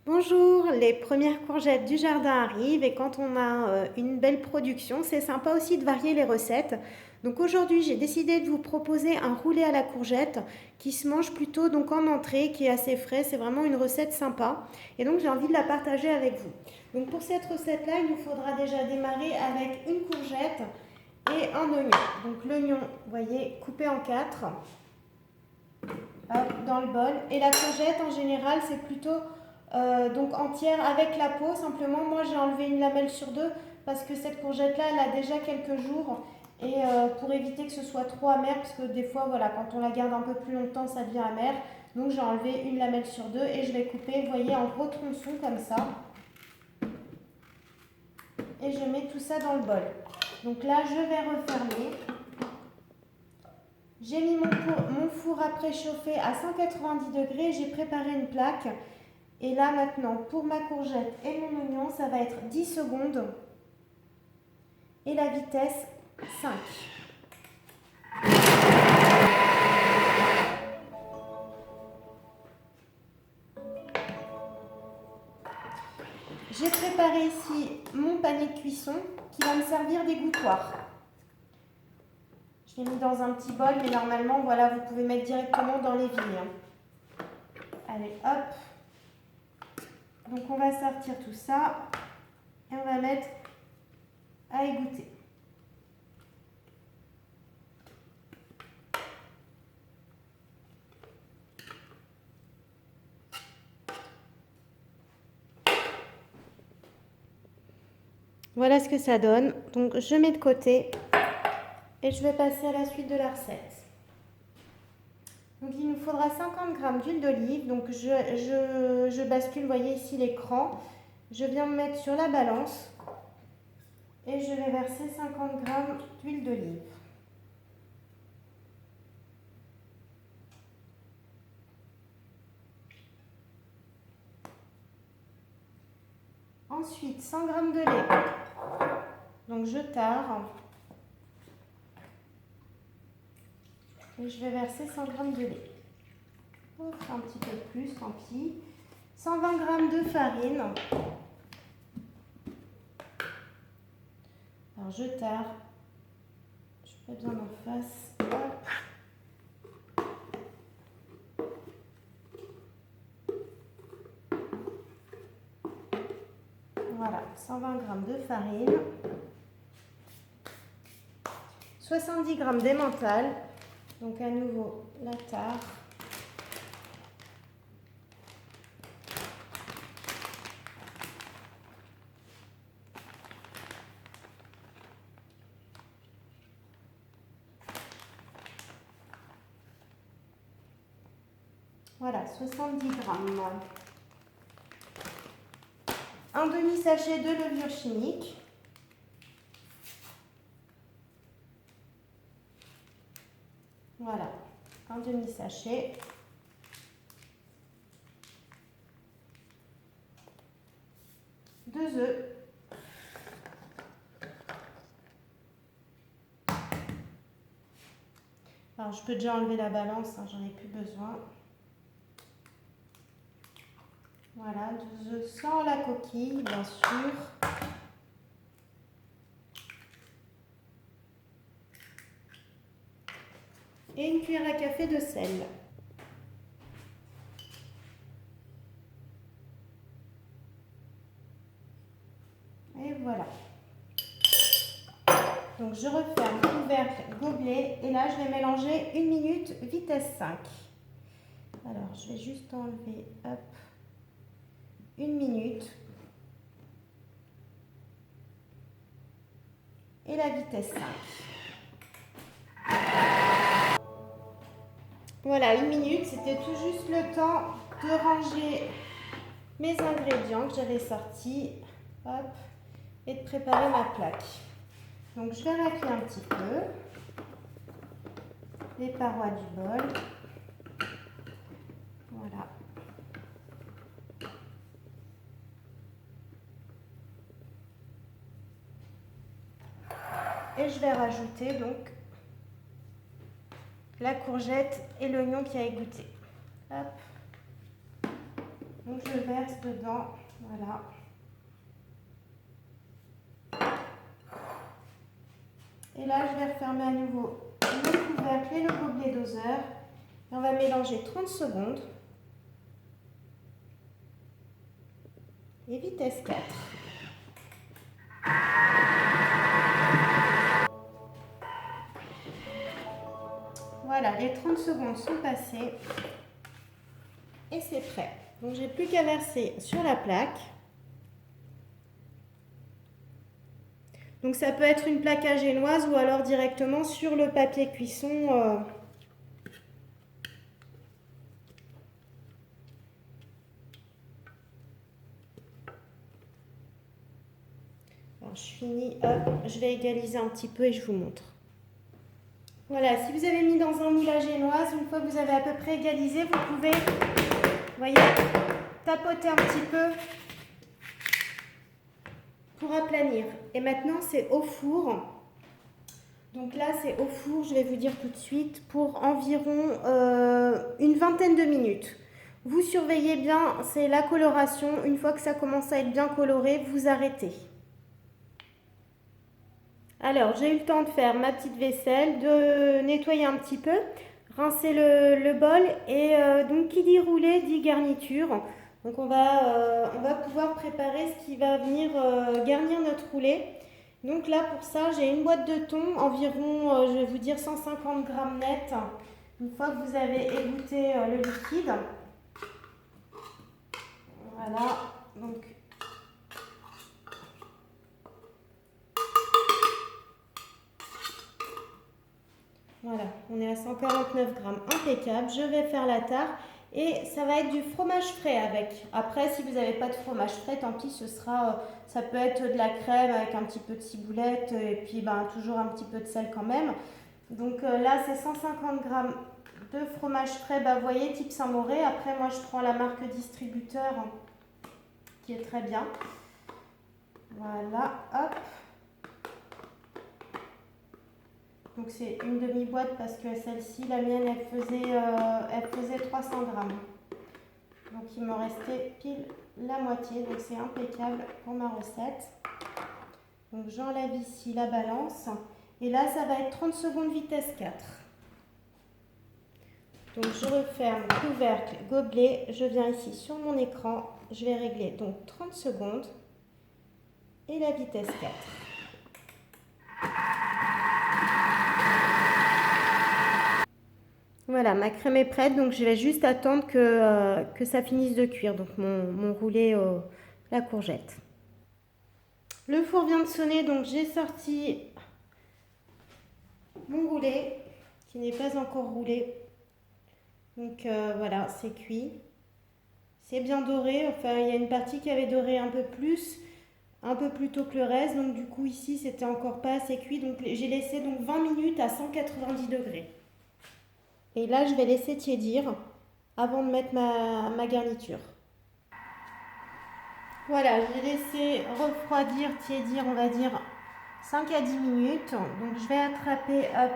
Bonjour, les premières courgettes du jardin arrivent et quand on a une belle production, c'est sympa aussi de varier les recettes. Donc aujourd'hui, j'ai décidé de vous proposer un roulé à la courgette qui se mange plutôt donc en entrée, qui est assez frais. C'est vraiment une recette sympa et donc j'ai envie de la partager avec vous. Donc pour cette recette-là, il nous faudra déjà démarrer avec une courgette et un oignon. Donc l'oignon, vous voyez, coupé en quatre, hop, dans le bol. Et la courgette, en général, c'est plutôt donc entière avec la peau. Simplement, moi, j'ai enlevé une lamelle sur deux parce que cette courgette-là, elle a déjà quelques jours. Et pour éviter que ce soit trop amer, parce que des fois, voilà, quand on la garde un peu plus longtemps, ça devient amer. Donc, j'ai enlevé une lamelle sur deux et je vais couper, vous voyez, en gros tronçons comme ça. Et je mets tout ça dans le bol. Donc là, je vais refermer. J'ai mis mon four à préchauffer à 190 degrés. J'ai préparé une plaque. Et là maintenant, pour ma courgette et mon oignon, ça va être 10 secondes. Et la vitesse, 5. J'ai préparé ici mon panier de cuisson qui va me servir d'égouttoir. Je l'ai mis dans un petit bol, mais normalement, voilà, vous pouvez mettre directement dans l'évier. Allez, hop. Donc on va sortir tout ça et on va mettre à égoutter. Voilà ce que ça donne. Donc je mets de côté et je vais passer à la suite de la recette. Donc il nous faudra 50 g d'huile d'olive. Donc je bascule, vous voyez ici l'écran. Je viens me mettre sur la balance et je vais verser 50 g d'huile d'olive. Ensuite 100 g de lait. Donc je tare. Et je vais verser 100 g de lait. Un petit peu plus, tant pis. 120 g de farine. Alors je tare. Je n'ai pas besoin d'en face. Hop. Voilà, 120 g de farine. 70 g d'emmental. Donc à nouveau la tare. Voilà, 70 g. Un demi-sachet de levure chimique. Voilà, un demi-sachet. Deux œufs. Alors je peux déjà enlever la balance, hein, j'en ai plus besoin. Voilà, 2 œufs sans la coquille, bien sûr. Et une cuillère à café de sel. Et voilà. Donc je referme couvercle, gobelet et là je vais mélanger 1 minute vitesse 5. Alors je vais juste enlever, hop, 1 minute. Et la vitesse 5. Voilà, 1 minute, c'était tout juste le temps de ranger mes ingrédients que j'avais sortis, hop, et de préparer ma plaque. Donc je vais racler un petit peu les parois du bol. Voilà. Et je vais rajouter donc la courgette et l'oignon qui a égoutté. Hop. Donc je verse dedans, voilà. Et là, je vais refermer à nouveau le couvercle et le gobelet doseur. Et on va mélanger 30 secondes. Et vitesse 4. Voilà, les 30 secondes sont passées. Et c'est prêt. Donc j'ai plus qu'à verser sur la plaque. Donc ça peut être une plaque à génoise ou alors directement sur le papier cuisson. Alors je finis, hop, je vais égaliser un petit peu et je vous montre. Voilà, si vous avez mis dans un moule à génoise, une fois que vous avez à peu près égalisé, vous pouvez, vous voyez, tapoter un petit peu pour aplanir. Et maintenant, c'est au four. Donc là, c'est au four, je vais vous dire tout de suite, pour environ une vingtaine de minutes. Vous surveillez bien, c'est la coloration. Une fois que ça commence à être bien coloré, vous arrêtez. Alors, j'ai eu le temps de faire ma petite vaisselle, de nettoyer un petit peu, rincer le bol et donc qui dit rouler dit garniture. Donc on va pouvoir préparer ce qui va venir garnir notre roulé. Donc là pour ça j'ai une boîte de thon, environ je vais vous dire 150 grammes net. Une fois que vous avez égoutté le liquide. Voilà, donc voilà, on est à 149 grammes, impeccable. Je vais faire la tare et ça va être du fromage frais avec. Après, si vous n'avez pas de fromage frais, tant pis, ça peut être de la crème avec un petit peu de ciboulette et puis toujours un petit peu de sel quand même. Donc là, c'est 150 grammes de fromage frais, vous voyez, type Saint-Mauré. Après, moi, je prends la marque distributeur qui est très bien. Voilà, hop. Donc c'est une demi-boîte parce que celle-ci, la mienne, elle faisait 300 grammes. Donc il me restait pile la moitié, donc c'est impeccable pour ma recette. Donc j'enlève ici la balance. Et là, ça va être 30 secondes vitesse 4. Donc je referme couvercle, gobelet. Je viens ici sur mon écran. Je vais régler donc 30 secondes et la vitesse 4. Voilà, ma crème est prête, donc je vais juste attendre que ça finisse de cuire, donc mon roulé la courgette. Le four vient de sonner, donc j'ai sorti mon roulé, qui n'est pas encore roulé. Donc voilà, c'est cuit. C'est bien doré, enfin il y a une partie qui avait doré un peu plus tôt que le reste, donc du coup ici c'était encore pas assez cuit, donc j'ai laissé donc 20 minutes à 190 degrés. Et là, je vais laisser tiédir avant de mettre ma garniture. Voilà, j'ai laissé refroidir, tiédir, on va dire 5 à 10 minutes. Donc, je vais attraper, hop,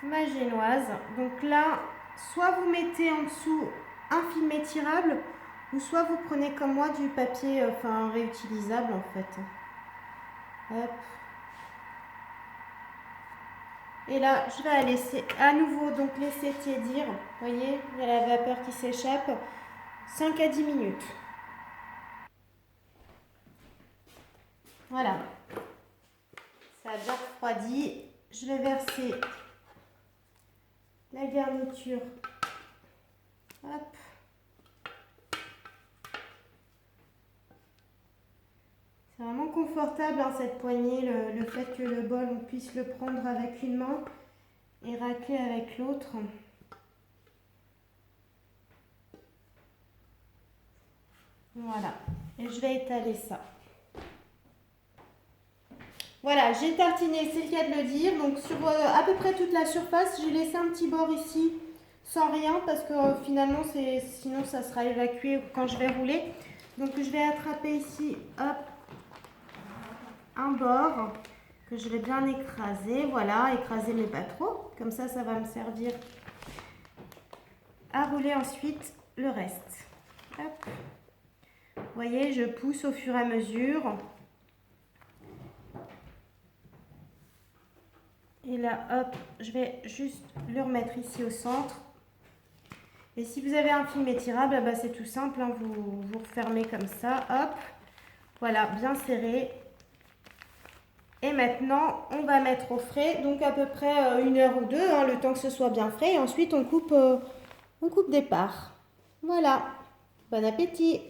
ma génoise. Donc là, soit vous mettez en dessous un film étirable, ou soit vous prenez comme moi du papier réutilisable en fait. Hop. Et là, je vais laisser à nouveau donc laisser tiédir. Vous voyez, il y a la vapeur qui s'échappe. 5 à 10 minutes. Voilà. Ça a bien refroidi. Je vais verser la garniture. Hop. C'est vraiment confortable cette poignée, le fait que le bol, on puisse le prendre avec une main et racler avec l'autre. Voilà. Et je vais étaler ça. Voilà, j'ai tartiné, c'est le cas de le dire. Donc sur à peu près toute la surface, j'ai laissé un petit bord ici sans rien parce que finalement, sinon ça sera évacué quand je vais rouler. Donc je vais attraper ici, hop, un bord que je vais bien écraser. Voilà, écraser mais pas trop. Comme ça, ça va me servir à rouler ensuite le reste. Hop. Vous voyez, je pousse au fur et à mesure. Et là, hop, je vais juste le remettre ici au centre. Et si vous avez un film étirable, bah c'est tout simple, hein, vous refermez comme ça, hop. Voilà, bien serré. Et maintenant, on va mettre au frais, donc à peu près 1 heure ou deux, hein, le temps que ce soit bien frais. Et ensuite, on coupe des parts. Voilà, bon appétit!